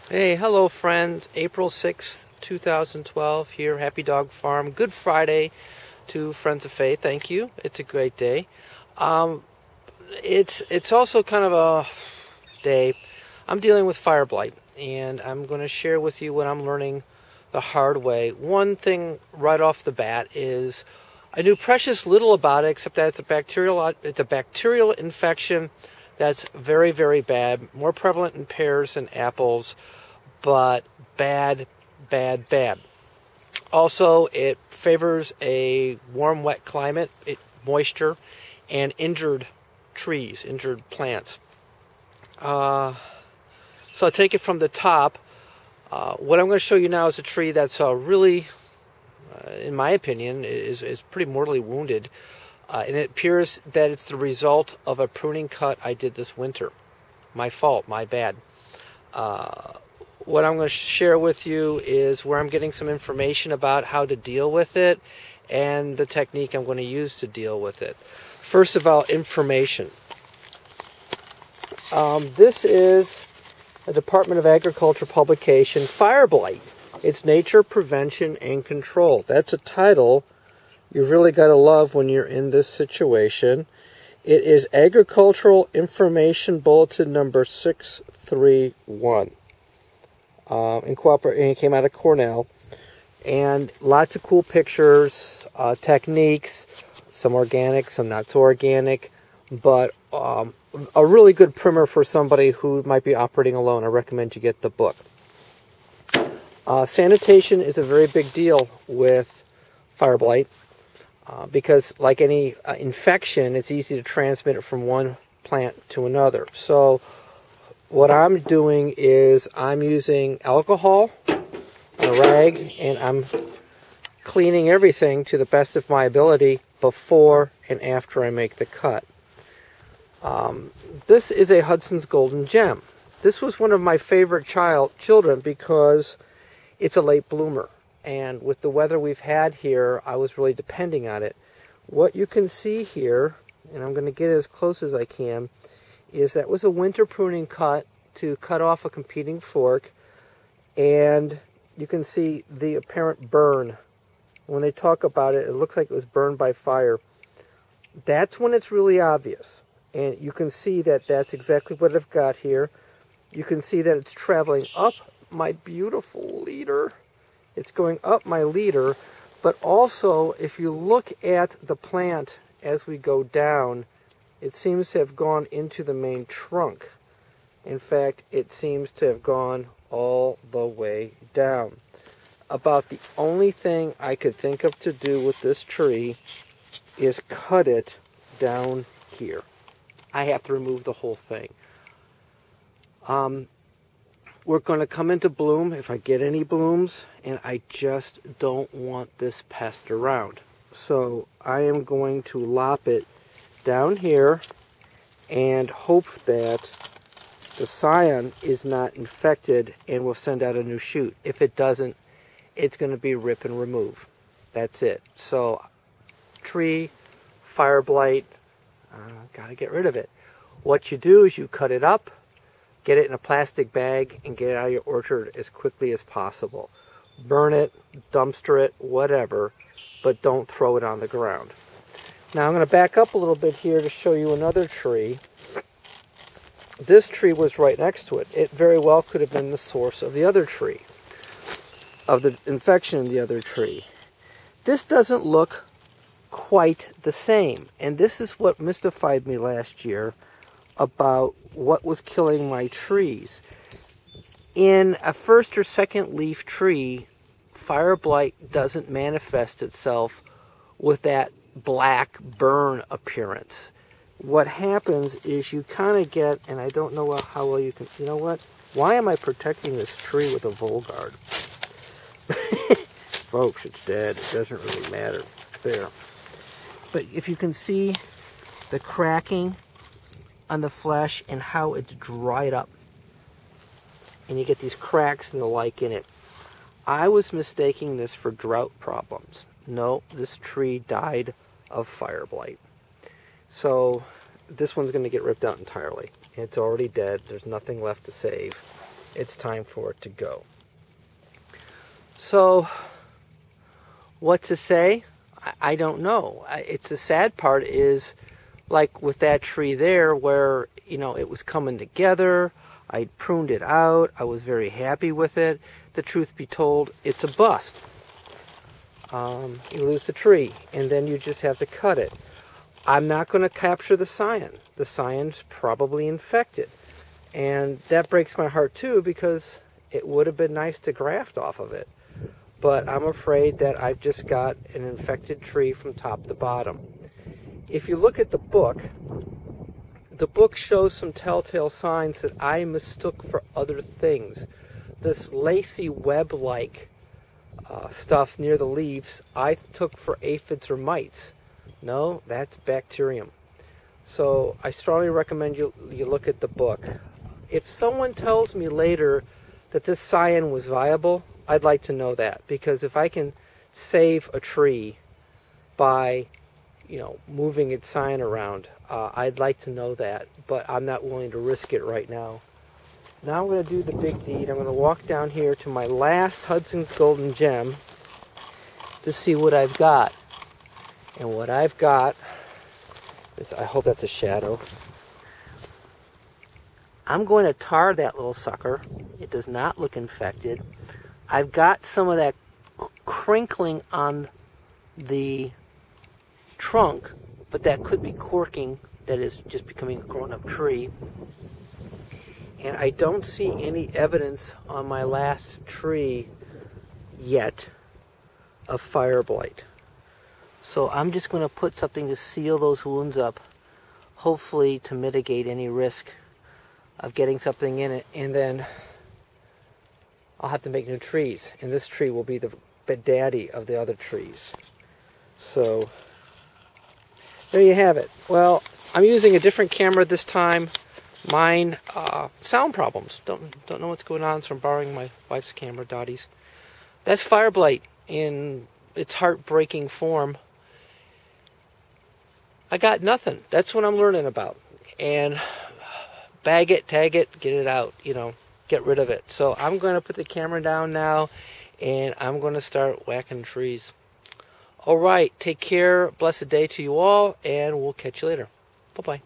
Hey, hello friends. April 6th, 2012 here, Happy Dog Farm. Good Friday to Friends of Faith. Thank you. It's a great day. It's also kind of a day. I'm dealing with fire blight, and I'm going to share with you what I'm learning the hard way. One thing right off the bat is I knew precious little about it, except that it's a bacterial infection that's very, very bad, more prevalent in pears and apples, but bad, bad, bad. Also, it favors a warm, wet climate, moisture, and injured trees, injured plants. So I'll take it from the top. What I'm going to show you now is a tree that's really, in my opinion, is pretty mortally wounded. And it appears that it's the result of a pruning cut I did this winter. My fault, my bad. What I'm going to share with you is where I'm getting some information about how to deal with it and the technique I'm going to use to deal with it. First of all, information. This is a Department of Agriculture publication, Fire Blight. It's Nature, Prevention, and Control. That's a title you really got to love when you're in this situation. It is Agricultural Information Bulletin number 631. It came out of Cornell, and lots of cool pictures, techniques, some organic, some not so organic, but a really good primer for somebody who might be operating alone. I recommend you get the book. Sanitation is a very big deal with fire blight because, like any infection, it's easy to transmit it from one plant to another. So what I'm doing is I'm using alcohol, a rag, and I'm cleaning everything to the best of my ability before and after I make the cut. This is a Hudsons Golden Gem. This was one of my favorite children because it's a late bloomer. And with the weather we've had here, I was really depending on it. What you can see here, and I'm going to get as close as I can, is that was a winter pruning cut to cut off a competing fork, and you can see the apparent burn. When they talk about it, it looks like it was burned by fire. That's when it's really obvious, and you can see that that's exactly what I've got here. You can see that it's traveling up my beautiful leader. It's going up my leader, but also if you look at the plant as we go down, it seems to have gone into the main trunk. In fact, it seems to have gone all the way down. About the only thing I could think of to do with this tree is cut it down here. I have to remove the whole thing. We're going to come into bloom if I get any blooms, and I just don't want this pest around. So I am going to lop it down here and hope that the scion is not infected and will send out a new shoot. If it doesn't, it's going to be rip and remove. That's it. So tree, fire blight, got to get rid of it. What you do is you cut it up, get it in a plastic bag, and get it out of your orchard as quickly as possible. Burn it, dumpster it, whatever, but don't throw it on the ground. Now I'm going to back up a little bit here to show you another tree. This tree was right next to it. It very well could have been the source of the other tree, of the infection in the other tree. This doesn't look quite the same, and this is what mystified me last year about what was killing my trees. In a first or second leaf tree, fire blight doesn't manifest itself with that black burn appearance. What happens is you kind of get, and I don't know how well you can, you know what? Why am I protecting this tree with a Volgard? Folks, it's dead. It doesn't really matter. There. But if you can see the cracking on the flesh and how it's dried up, and you get these cracks and the like in it, I was mistaking this for drought problems. No, this tree died of fire blight. So this one's going to get ripped out entirely. It's already dead. There's nothing left to save. it's time for it to go. So, what to say? I don't know. It's the sad part is, like with that tree there where, you know, it was coming together. I pruned it out. I was very happy with it. The truth be told, it's a bust. You lose the tree, and then you just have to cut it. I'm not going to capture the cyan. The cyan's probably infected. And that breaks my heart too, because it would have been nice to graft off of it. But I'm afraid that I've just got an infected tree from top to bottom. If you look at the book shows some telltale signs that I mistook for other things. This lacy web-like stuff near the leaves, I took for aphids or mites. No, that's bacterium. So I strongly recommend you look at the book. If someone tells me later that this cyan was viable, I'd like to know that, because if I can save a tree by, you know, moving its cyan around, I'd like to know that, but I'm not willing to risk it right now. Now I'm going to do the big deed. I'm going to walk down here to my last Hudsons Golden Gem to see what I've got. And what I've got is, I hope that's a shadow. I'm going to tar that little sucker. It does not look infected. I've got some of that crinkling on the trunk, but that could be corking that is just becoming a grown-up tree. And I don't see any evidence on my last tree yet of fireblight. So I'm just going to put something to seal those wounds up, hopefully to mitigate any risk of getting something in it, and then I'll have to make new trees, and this tree will be the daddy of the other trees. So there you have it. Well, I'm using a different camera this time. Mine, sound problems. Don't know what's going on, so I'm borrowing my wife's camera, Dottie's. That's fireblight in its heartbreaking form. I got nothing. That's what I'm learning about. And bag it, tag it, get it out, you know, get rid of it. So I'm going to put the camera down now, and I'm going to start whacking trees. All right, take care. Blessed day to you all, and we'll catch you later. Bye-bye.